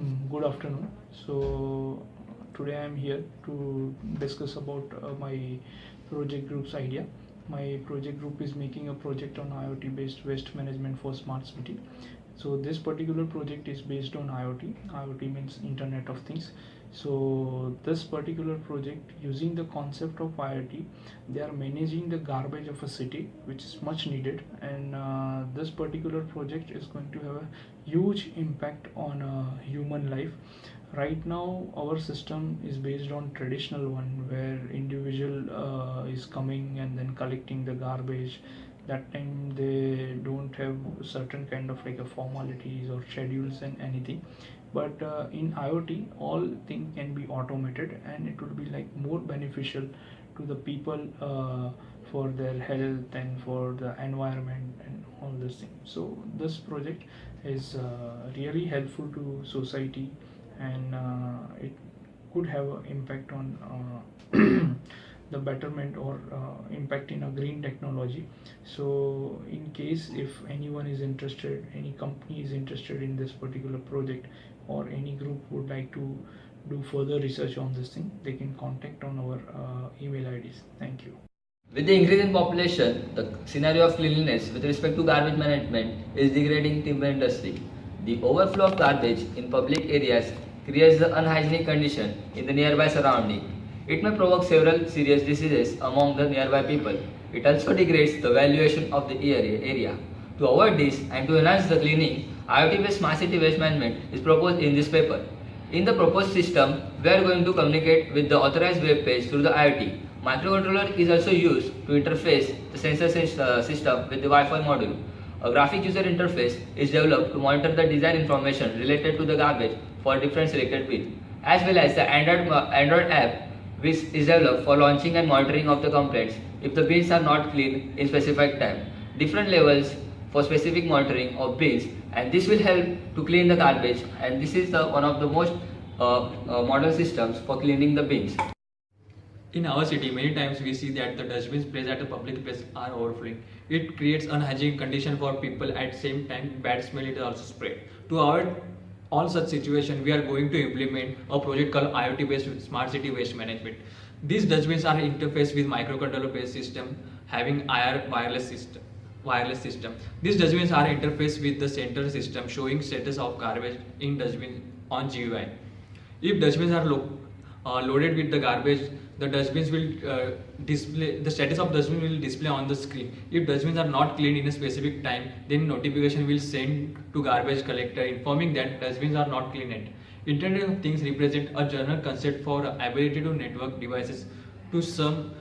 Good afternoon. So today I am here to discuss about my project group's idea. My project group is making a project on IoT based waste management for smart city. So this particular project is based on IoT. IoT means Internet of Things. So this particular project, using the concept of IoT, they are managing the garbage of a city, which is much needed. And this particular project is going to have a huge impact on human life. Right now our system is based on traditional one, where individual is coming and then collecting the garbage. That time they don't have certain kind of like a formalities or schedules and anything. But in IoT all thing can be automated, and it would be like more beneficial to the people, for their health and for the environment and all those things. So this project is really helpful to society, and it could have an impact on the betterment or impact in a green technology. So in case if anyone is interested, any company is interested in this particular project, or any group would like to do further research on this thing, they can contact on our email IDs. Thank you. With the increase in population, the scenario of cleanliness with respect to garbage management is degrading timber industry. The overflow of garbage in public areas creates the unhygienic condition in the nearby surrounding. It may provoke several serious diseases among the nearby people. It also degrades the valuation of the area. To avoid this and to enhance the cleaning, IoT-based smart city waste management is proposed in this paper. In the proposed system, we are going to communicate with the authorized web page through the IoT. Microcontroller is also used to interface the sensor system with the Wi-Fi module. A graphic user interface is developed to monitor the design information related to the garbage for different selected bins, as well as the Android app which is developed for launching and monitoring of the complaints if the bins are not cleaned in specified time. Different levels for specific monitoring of bins, and this will help to clean the garbage, and this is one of the most modern systems for cleaning the bins. In our city, many times we see that the dustbins placed at the public place are overflowing. It creates unhygienic condition for people. At the same time, bad smell is also spread. To avoid all such situation, we are going to implement a project called IoT-based Smart City Waste Management. These dustbins are interfaced with microcontroller-based system having IR wireless system. These dustbins are interfaced with the central system showing status of garbage in dustbin on GUI. If dustbins are loaded with the garbage, the dustbins will display the status of dustbin will display on the screen. If dustbins are not cleaned in a specific time, then notification will send to garbage collector informing that dustbins are not cleaned. Internet of Things represent a general concept for ability to network devices to sum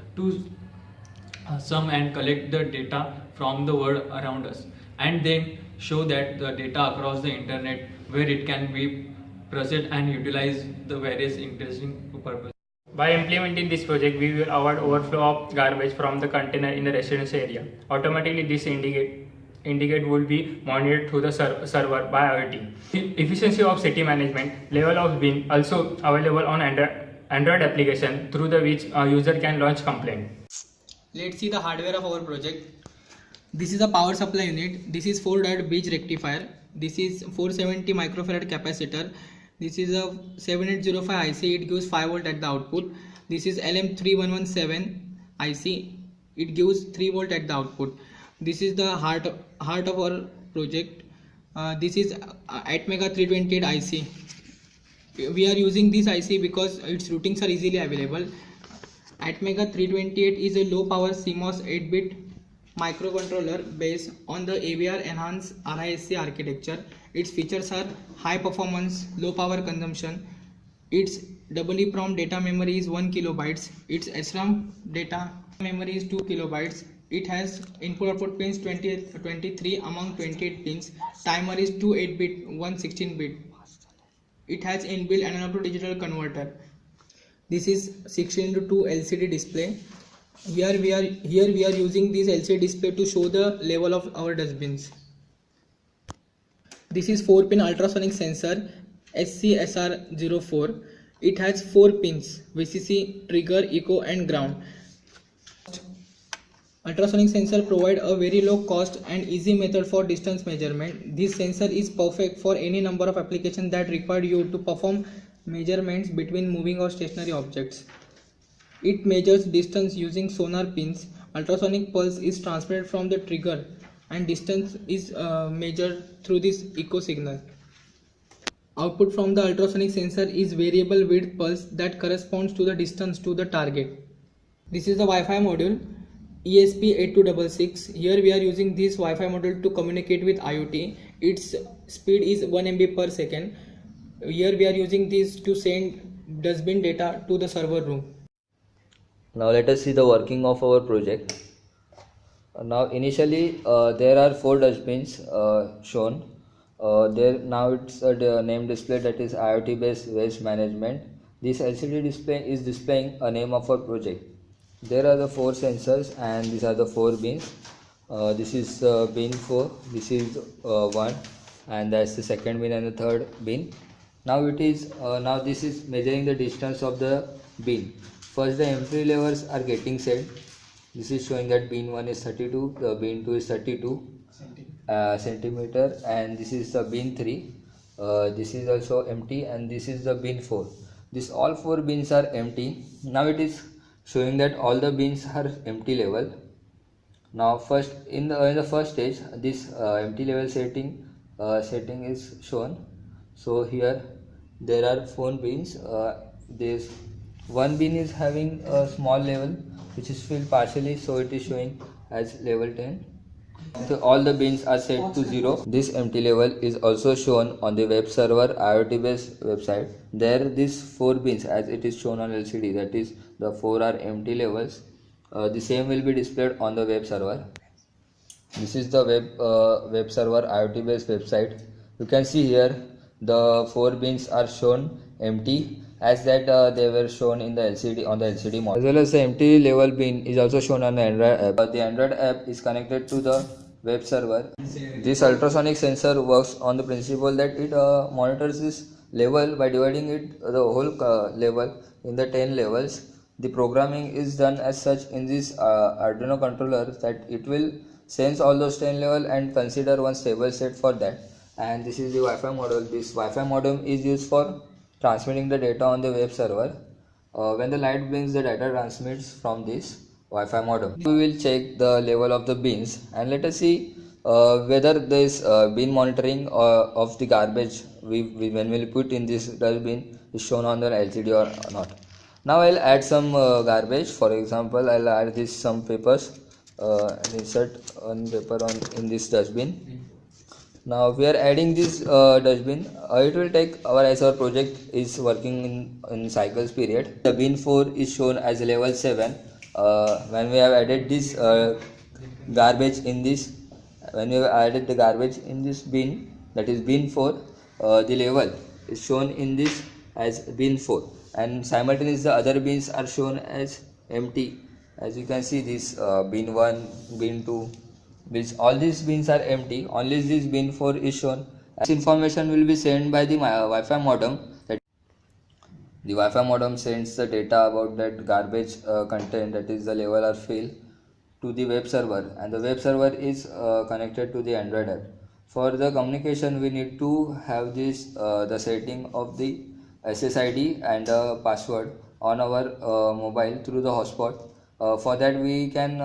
and collect the data from the world around us, and then show that the data across the internet where it can be processed and utilize the various interesting purposes. By implementing this project, we will avoid overflow of garbage from the container in the residential area. Automatically, this indicate will be monitored through the server by IoT. Efficiency of city management, level of bin also available on Android application through the which a user can launch complaint. Let's see the hardware of our project. This is a power supply unit. This is 4-dot bridge rectifier. This is 470 microfarad capacitor. This is a 7805 IC. It gives 5 volt at the output. This is LM3117 IC. It gives 3 volt at the output. This is the heart of our project. This is Atmega 328 IC. We are using this IC because its routings are easily available. Atmega 328 is a low power CMOS 8-bit microcontroller based on the AVR enhanced RISC architecture. Its features are high performance, low power consumption. Its EEPROM data memory is 1 kilobytes. Its SRAM data memory is 2 kilobytes. It has input output pins 23 among 28 pins. Timer is 2 8-bit, 1 16-bit. It has inbuilt analog to digital converter. This is 16:2 LCD display. Here we are using this LCD display to show the level of our dustbins. This is 4-pin ultrasonic sensor SCSR04. It has 4 pins: VCC, trigger, echo and ground. Ultrasonic sensor provide a very low cost and easy method for distance measurement. This sensor is perfect for any number of applications that require you to perform measurements between moving or stationary objects. It measures distance using sonar pins. Ultrasonic pulse is transmitted from the trigger and distance is measured through this echo signal. Output from the ultrasonic sensor is variable width pulse that corresponds to the distance to the target. This is the Wi-Fi module ESP8266. Here we are using this Wi-Fi module to communicate with IoT. Its speed is 1 MB per second. Here we are using this to send dustbin data to the server room. Now let us see the working of our project. Now initially there are 4 dustbins shown. There now it's a name display, that is IoT based waste management. This LCD display is displaying a name of our project. There are the 4 sensors and these are the 4 bins. This is bin 4, this is 1, and that's the second bin and the third bin. Now this is measuring the distance of the bin. First the entry levels are getting set. This is showing that bin 1 is 32, the bin 2 is 32 centimeter, and this is the bin 3. This is also empty, and this is the bin 4. This all 4 bins are empty. Now it is showing that all the bins are empty level. Now first in the first stage, this empty level setting is shown. So here there are 4 bins. This one bin is having a small level which is filled partially, so it is showing as level 10. So all the bins are set to 0. This empty level is also shown on the web server IoT based website. There these 4 bins as it is shown on LCD, that is the 4 are empty levels. The same will be displayed on the web server. This is the web server IoT based website. You can see here the 4 bins are shown empty, as that they were shown in the LCD on the LCD model. As well as the empty level bin is also shown on the Android app. The Android app is connected to the web server. This ultrasonic sensor works on the principle that it monitors this level by dividing it the whole level in the 10 levels. The programming is done as such in this Arduino controller that it will sense all those 10 level and consider one stable set for that. And this is the Wi-Fi module. This Wi-Fi modem is used for transmitting the data on the web server. When the light blinks, the data transmits from this Wi-Fi modem. We will check the level of the bins and let us see whether this bin monitoring of the garbage when we put in this dustbin is shown on the LCD or not. Now I'll add some garbage. For example, I'll add this some papers and insert one paper in this dustbin. Now we are adding this dustbin. It will take as our project is working in cycles period. The bin 4 is shown as level 7. When we have added this garbage in this, when we have added the garbage in this bin, that is bin 4, the level is shown in this as bin 4, and simultaneously the other bins are shown as empty. As you can see, this bin 1, bin 2, all these bins are empty. Only this bin 4 is shown. This information will be sent by the Wi-Fi modem. The Wi-Fi modem sends the data about that garbage content, that is the level or fill, to the web server, and the web server is connected to the Android app. For the communication, we need to have this the setting of the SSID and the password on our mobile through the hotspot. For that we can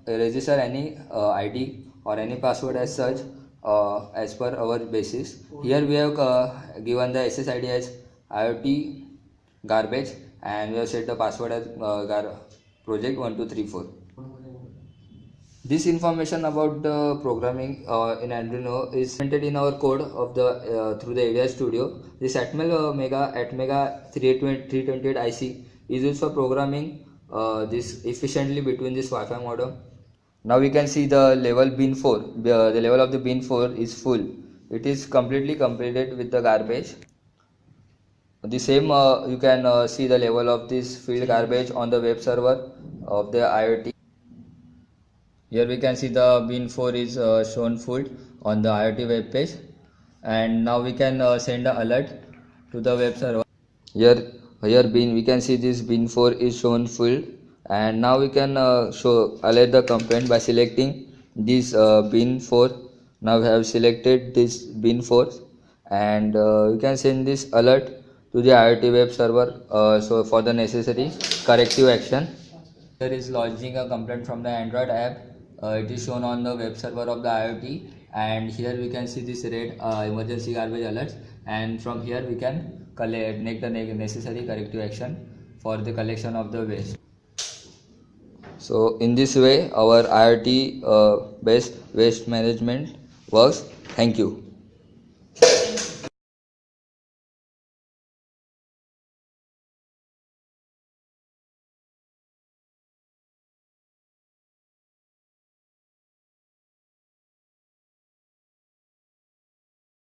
register any ID or any password as such as per our basis. Here we have given the SSID as IoT garbage, and we have set the password as project 1234. This information about the programming in Arduino is printed in our code of the through the AVI Studio. This Atmel Atmega 328 IC is used for programming this efficiently between this Wi-Fi modem. Now we can see the level bin 4. The level of the bin 4 is full. It is completely completed with the garbage. The same you can see the level of this filled garbage on the web server of the IoT. Here we can see the bin 4 is shown full on the IoT web page, and now we can send an alert to the web server. Here we can see this bin 4 is shown full And now we can alert the complaint by selecting this bin 4. Now we have selected this bin 4, and we can send this alert to the IoT web server so for the necessary corrective action. Here is lodging a complaint from the Android app. It is shown on the web server of the IoT, and here we can see this red emergency garbage alerts, and from here we can make the necessary corrective action for the collection of the waste. So in this way our IoT based waste management works. Thank you.